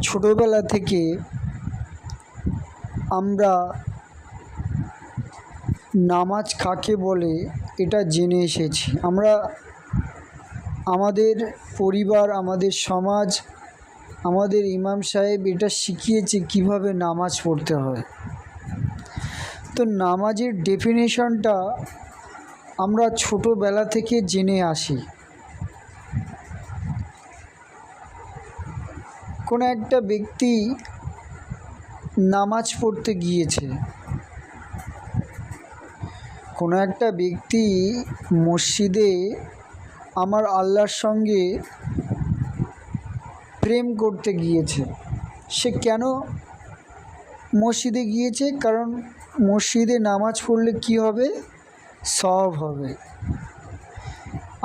ছোটবেলা থেকে আমরা নামাজ কাকে বলে এটা জেনে এসেছি। আমরা আমাদের পরিবার, আমাদের সমাজ, আমাদের ইমাম সাহেব এটা শিখিয়েছে কিভাবে নামাজ পড়তে হয়। তো নামাজের ডেফিনেশনটা আমরা ছোটোবেলা থেকে জেনে আসি। কোনো একটা ব্যক্তি নামাজ পড়তে গিয়েছে, কোনো একটা ব্যক্তি মসজিদে আমার আল্লাহর সঙ্গে প্রেম করতে গিয়েছে। সে কেন মসজিদে গিয়েছে? কারণ মসজিদে নামাজ পড়লে কি হবে? সওয়াব হবে।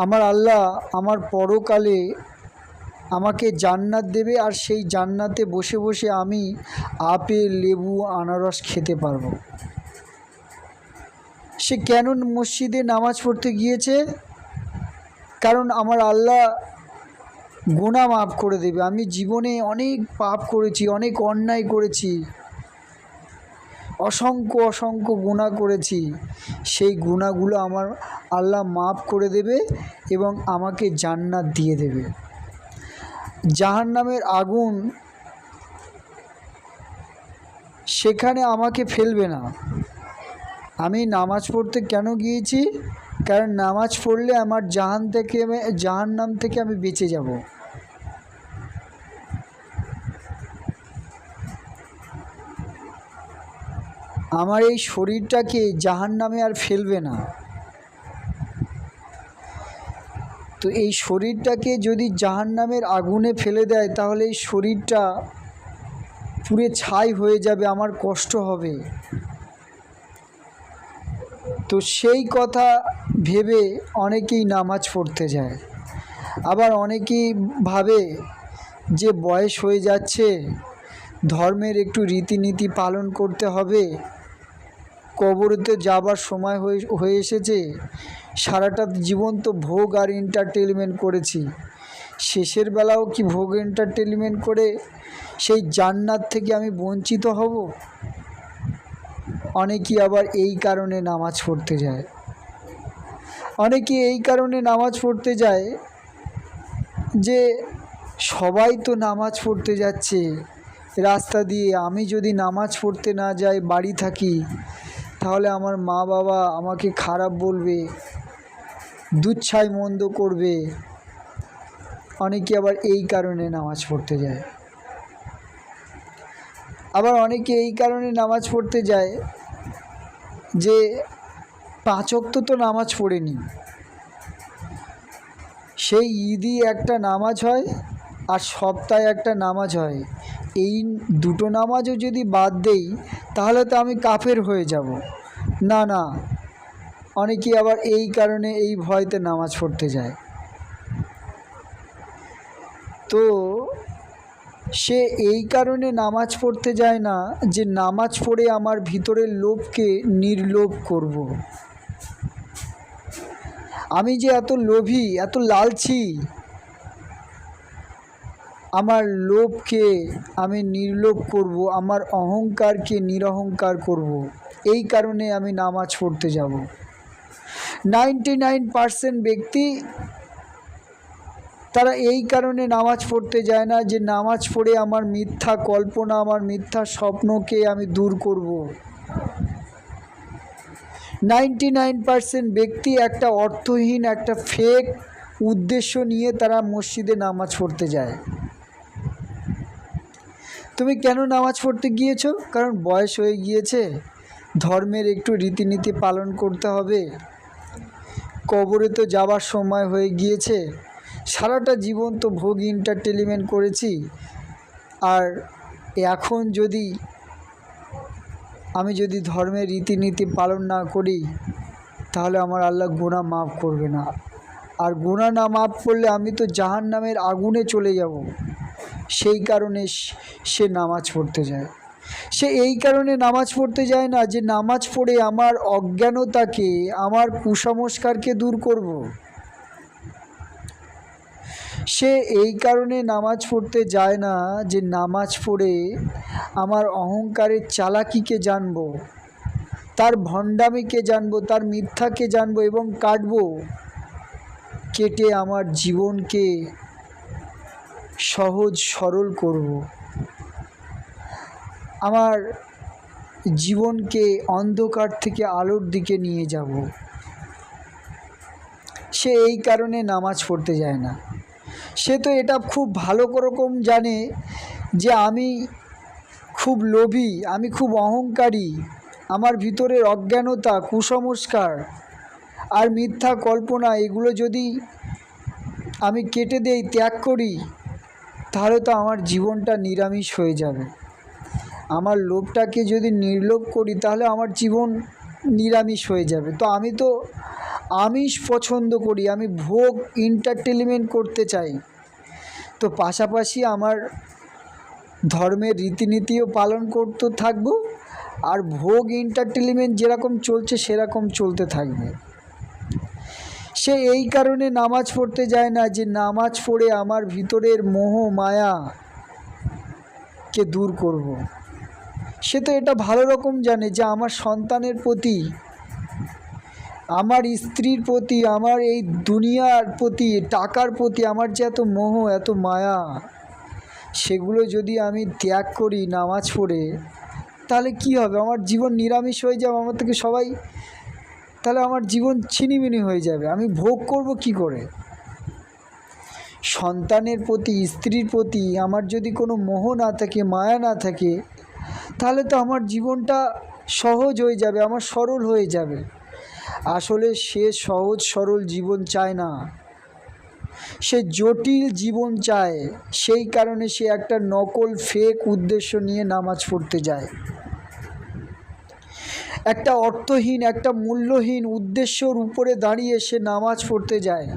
আমার আল্লাহ আমার পরকালে আমাকে জান্নাত দেবে, আর সেই জান্নাতে বসে বসে আমি আপেল, লেবু, আনারস খেতে পারবো। সে কেন মসজিদে নামাজ পড়তে গিয়েছে? কারণ আমার আল্লাহ গুনাহ মাফ করে দেবে। আমি জীবনে অনেক পাপ করেছি, অনেক অন্যায় করেছি, অসংখ্য অসংখ্য গুনাহ করেছি। সেই গুনাহগুলো আমার আল্লাহ মাফ করে দেবে এবং আমাকে জান্নাত দিয়ে দেবে। জাহান্নামের আগুন সেখানে আমাকে ফেলবে না। আমি নামাজ পড়তে কেন গিয়েছি? কারণ নামাজ পড়লে আমার জাহান্নাম থেকে আমি বেঁচে যাব। আমার এই শরীরটাকে জাহান্নামে আর ফেলবে না। তো এই শরীরটাকে যদি জাহান্নামের আগুনে ফেলে দেয় তাহলে এই শরীরটা পুড়ে ছাই হয়ে যাবে, আমার কষ্ট হবে। তো সেই কথা ভেবে অনেকেই নামাজ পড়তে যায়। আবার অনেকেই ভাবে যে বয়স হয়ে যাচ্ছে, ধর্মের একটু রীতিনীতি পালন করতে হবে, কবরেতে যাবার সময় হয়ে এসেছে, সারাটা জীবন তো ভোগ আর এন্টারটেনমেন্ট করেছি, শেষের বেলাও কি ভোগ এন্টারটেনমেন্ট করে সেই জান্নাত থেকে আমি বঞ্চিত হব? অনেকেই আবার এই কারণে নামাজ পড়তে যায়। অনেকে এই কারণে নামাজ পড়তে যায় যে সবাই তো নামাজ পড়তে যাচ্ছে রাস্তা দিয়ে, আমি যদি নামাজ পড়তে না যাই, বাড়ি থাকি, তাহলে আমার মা বাবা আমাকে খারাপ বলবে, দুচ্ছাই মন্দ করবে। অনেকে আবার এই কারণে নামাজ পড়তে যায়। আবার অনেকে এই কারণে নামাজ পড়তে যায় যে 5 ওয়াক্ত তো নামাজ পড়েনি, সেই ঈদই একটা নামাজ হয় আর সপ্তাহে একটা নামাজ হয়, এই দুটো নামাজও যদি বাদ দেই তাহলে তো আমি কাফের হয়ে যাব। না না, অনেকে আবার এই কারণে, এই ভয়তে নামাজ পড়তে যায়। তো সে এই কারণে নামাজ পড়তে যায় না যে নামাজ পড়ে আমার ভিতরের লোভকে নির্লোভ করব। আমি যে এত লোভী, এত লালচি, আমার লোভকে আমি নির্লোভ করব, আমার অহংকারকে নিরহংকার করব, এই কারণে আমি নামাজ পড়তে যাব। 99% ব্যক্তি তারা এই কারণে নামাজ পড়তে যায় না যে নামাজ পড়ে আমার মিথ্যা কল্পনা, আমার মিথ্যা স্বপ্নকে আমি দূর করব। 99% ব্যক্তি একটা অর্থহীন, একটা ফেক উদ্দেশ্য নিয়ে তারা মসজিদে নামাজ পড়তে যায়। তুমি কেন নামাজ পড়তে গিয়েছো? কারণ বয়স হয়ে গিয়েছে, ধর্মের একটু রীতিনীতি পালন করতে হবে, কবরে তো যাবার সময় হয়ে গিয়েছে, সারাটা জীবন তো ভোগ এন্টারটেনমেন্ট করেছি, আর এখন আমি যদি ধর্মের রীতিনীতি পালন না করি তাহলে আমার আল্লাহ গুনাহ মাফ করবে না, আর গুনাহ না মাফ করলে আমি তো জাহান্নামের আগুনে চলে যাব। সেই কারণে সে নামাজ পড়তে যায়। সে এই কারণে নামাজ পড়তে যায় না যে নামাজ পড়ে আমার অজ্ঞানতাকে, আমার কুসংস্কারকে দূর করব। সে এই কারণে নামাজ পড়তে যায় না যে নামাজ পড়ে আমার অহংকারের চালাকিকে জানবো, তার ভণ্ডামিকে জানবো, তার মিথ্যাকে জানবো এবং কাটবো, কেটে আমার জীবনকে সহজ সরল করব, আমার জীবনকে অন্ধকার থেকে আলোর দিকে নিয়ে যাব। সে এই কারণে নামাজ পড়তে যায় না। সে তো এটা খুব ভালো রকম জানে যে আমি খুব লোভী, আমি খুব অহংকারী, আমার ভিতরের অজ্ঞানতা, কুসংস্কার আর মিথ্যা কল্পনা এগুলো যদি আমি কেটে দেই, ত্যাগ করি, তাহলে তো আমার জীবনটা নিরামিষ হয়ে যাবে। আমার লোভটাকে যদি নির্লোভ করি তাহলে আমার জীবন নিরামিষ হয়ে যাবে। তো আমি তো আমিষ পছন্দ করি, আমি ভোগ এন্টারটেনমেন্ট করতে চাই। তো পাশাপাশি আমার ধর্মের রীতিনীতিও পালন করতে থাকবো, আর ভোগ এন্টারটেনমেন্ট যেরকম চলছে সেরকম চলতে থাকবে। সে এই কারণে নামাজ পড়তে যায় না যে নামাজ পড়ে আমার ভিতরের মোহ মায়াকে দূর করব। সে তো এটা ভালো রকম জানে যে আমার সন্তানের প্রতি, আমার স্ত্রীর প্রতি, আমার এই দুনিয়ার প্রতি, টাকার প্রতি আমার যে এত মোহ, এত মায়া, সেগুলো যদি আমি ত্যাগ করি নামাজ পড়ে, তাহলে কি হবে? আমার জীবন নিরামিষ হয়ে যাবে, আমার থেকে সবাই, তাহলে আমার জীবন ছিনিমিনি হয়ে যাবে। আমি ভোগ করব কি করে? সন্তানের প্রতি, স্ত্রীর প্রতি আমার যদি কোনো মোহ না থাকে, মায়া না থাকে, তাহলে তো আমার জীবনটা সহজ হয়ে যাবে, আমার সরল হয়ে যাবে। আসলে সে সহজ সরল জীবন চায় না, সে জটিল জীবন চায়। সেই কারণে সে একটা নকল ফেক উদ্দেশ্য নিয়ে নামাজ পড়তে যায়, একটা অর্থহীন, একটা মূল্যহীন উদ্দেশ্যর উপরে দাঁড়িয়ে সে নামাজ পড়তে যায়।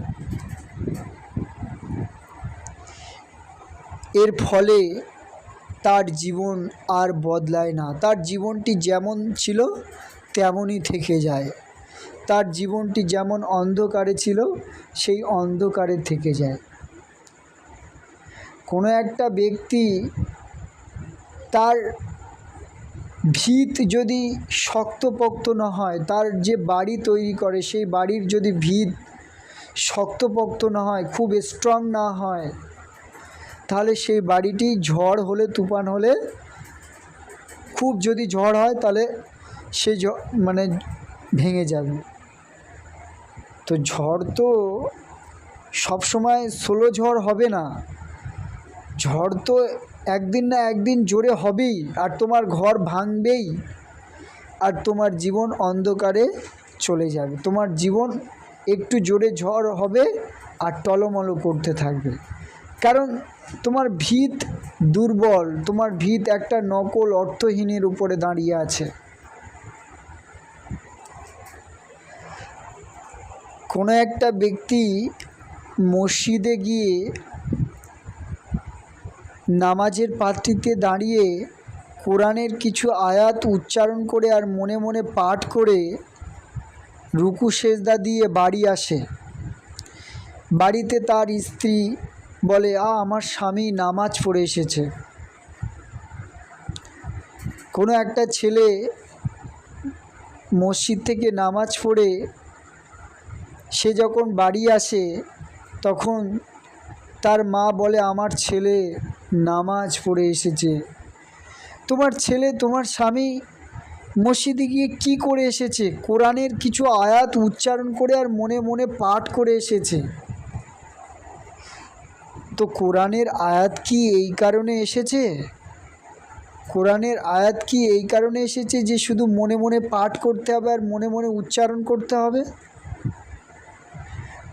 এর ফলে তার জীবন আর বদলায় না, তার জীবনটি যেমন ছিল তেমনই থেকে যায়, তার জীবনটি যেমন অন্ধকারে ছিল সেই অন্ধকারে থেকে যায়। কোনো একটা ব্যক্তি তার ভিত যদি শক্তপোক্ত না হয়, তার যে বাড়ি তৈরি করে সেই বাড়ির যদি ভিত শক্তপোক্ত না হয়, খুব স্ট্রং না হয়, তাহলে সেই বাড়িটি ঝড় হলে, তুফান হলে, খুব যদি ঝড় হয় তাহলে সে মানে ভেঙে যাবে। তো ঝড় তো সবসময় স্লো ঝড় হবে না, ঝড় তো একদিন না একদিন জোরে হবেই, আর তোমার ঘর ভাঙবেই, আর তোমার জীবন অন্ধকারে চলে যাবে। তোমার জীবন একটু জোরে ঝড় হবে আর টলমলো করতে থাকবে, কারণ তোমার ভিত দুর্বল, তোমার ভিত একটা নকল অর্থহীনের উপরে দাঁড়িয়ে আছে। কোনো একটা ব্যক্তি মসজিদে গিয়ে নামাজের পাত্রীতে দাঁড়িয়ে কোরআনের কিছু আয়াত উচ্চারণ করে আর মনে মনে পাঠ করে রুকু সেজদা দিয়ে বাড়ি আসে। বাড়িতে তার স্ত্রী বলে, আমার স্বামী নামাজ পড়ে এসেছে। কোনো একটা ছেলে মসজিদ থেকে নামাজ পড়ে সে যখন বাড়ি আসে তখন তার মা বলে, আমার ছেলে নামাজ পড়ে এসেছে। তোমার ছেলে, তোমার স্বামী মসজিদে গিয়ে কি করে এসেছে? কোরআনের কিছু আয়াত উচ্চারণ করে আর মনে মনে পাঠ করে এসেছে। তো কোরআনের আয়াত কি এই কারণে এসেছে? কোরআনের আয়াত কি এই কারণে এসেছে যে শুধু মনে মনে পাঠ করতে হবে আর মনে মনে উচ্চারণ করতে হবে?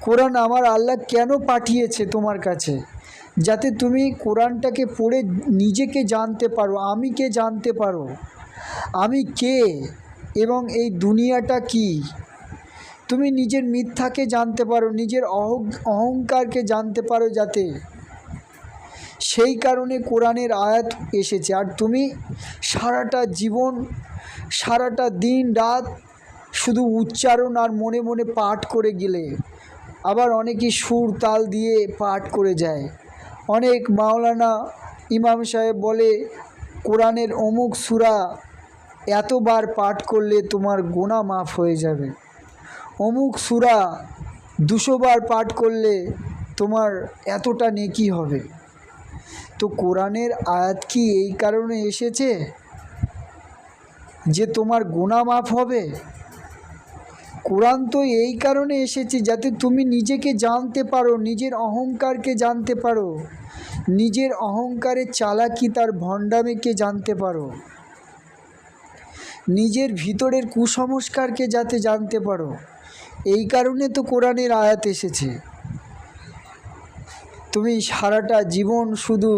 কোরআন আমার আল্লাহ কেন পাঠিয়েছে তোমার কাছে? যাতে তুমি কোরআনটাকে পড়ে নিজেকে জানতে পারো, আমি কে জানতে পারো, আমি কে এবং এই দুনিয়াটা কি। তুমি নিজের মিথ্যাকে জানতে পারো, নিজের অহংকারকে জানতে পারো, যাতে সেই কারণে কোরআনের আয়াত এসেছে। আর তুমি সারাটা জীবন, সারাটা দিন রাত শুধু উচ্চারণ আর মনে মনে পাঠ করে গেলে, আবার অনেকেই সুর তাল দিয়ে পাঠ করে যায়। অনেক মাওলানা ইমাম সাহেব বলে কোরআনের অমুক সূরা এতবার পাঠ করলে তোমার গুনাহ মাফ হয়ে যাবে, অমুক সূরা 200 বার পাঠ করলে তোমার এতটা নেকি হবে। তো কোরআনের আয়াত কি এই কারণে এসেছে যে তোমার গুনাহ মাফ হবে? কোরআন তো এই কারণে এসেছে যাতে তুমি নিজেকে জানতে পারো, নিজের অহংকারকে জানতে পারো, নিজের অহংকারের চালাকি তার ভণ্ডামিকে জানতে পারো, নিজের ভিতরের কুসংস্কারকে যাতে জানতে পারো। এই কারণে তো কোরআনের আয়াত এসেছে। তুমি সারাটা জীবন শুধু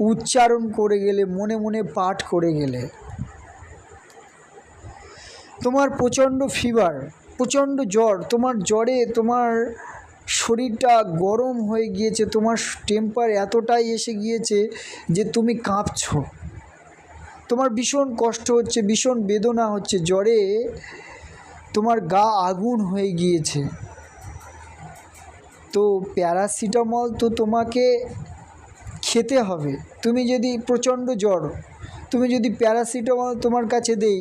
উচ্চারণ করে গেলে, মনে মনে পাঠ করে গেলে, তোমার প্রচণ্ড ফিভার, প্রচণ্ড জ্বর, তোমার জ্বরে তোমার শরীরটা গরম হয়ে গিয়েছে, তোমার টেম্পার এতটাই এসে গিয়েছে যে তুমি কাঁপছো, তোমার ভীষণ কষ্ট হচ্ছে, ভীষণ বেদনা হচ্ছে, জ্বরে তোমার গা আগুন হয়ে গিয়েছে। তো প্যারাসিটামল তো তোমাকে খেতে হবে। তুমি যদি প্রচণ্ড জ্বর, তুমি যদি প্যারাসিটামল তোমার কাছে দেই,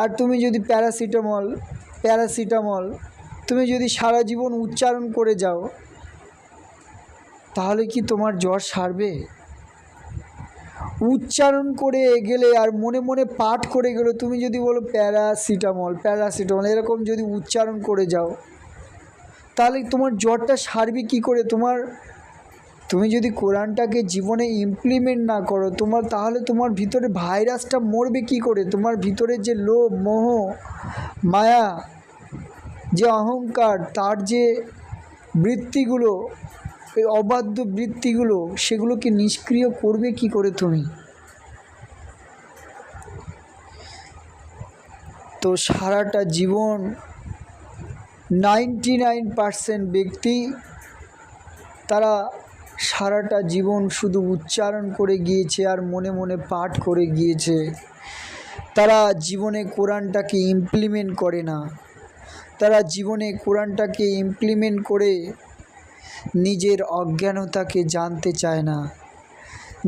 আর তুমি যদি প্যারাসিটামল তুমি যদি সারা জীবন উচ্চারণ করে যাও, তাহলে কি তোমার জ্বর সারবে? উচ্চারণ করে গেলে আর মনে মনে পাঠ করে গেলে, তুমি যদি বলো প্যারাসিটামল এরকম যদি উচ্চারণ করে যাও, তাহলে তোমার জ্বরটা সারবে কী করে? তুমি যদি কোরআনটাকে জীবনে ইমপ্লিমেন্ট না করো, তাহলে তোমার ভিতরে ভাইরাসটা মরবে কী করে? তোমার ভিতরে যে লোভ, মোহ, মায়া, যে অহংকার, তার যে বৃত্তিগুলো, এই অবাধ্য বৃত্তিগুলো, সেগুলোকে নিষ্ক্রিয় করবে কি করে তুমি? তো সারাটা জীবন 99% ব্যক্তি তারা সারাটা জীবন শুধু উচ্চারণ করে গিয়েছে আর মনে মনে পাঠ করে গিয়েছে। তারা জীবনে কোরআনটাকে ইমপ্লিমেন্ট করে না। তারা জীবনে কোরআনটাকে ইমপ্লিমেন্ট করে নিজের অজ্ঞানতাকে জানতে চায় না,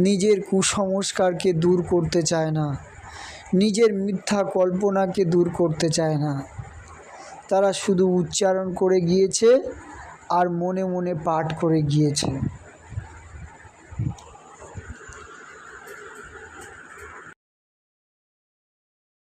নিজের কুসংস্কারকে দূর করতে চায় না, নিজের মিথ্যা কল্পনাকে দূর করতে চায় না। তারা শুধু উচ্চারণ করে গিয়েছে আর মনে মনে পাঠ করে গিয়েছে।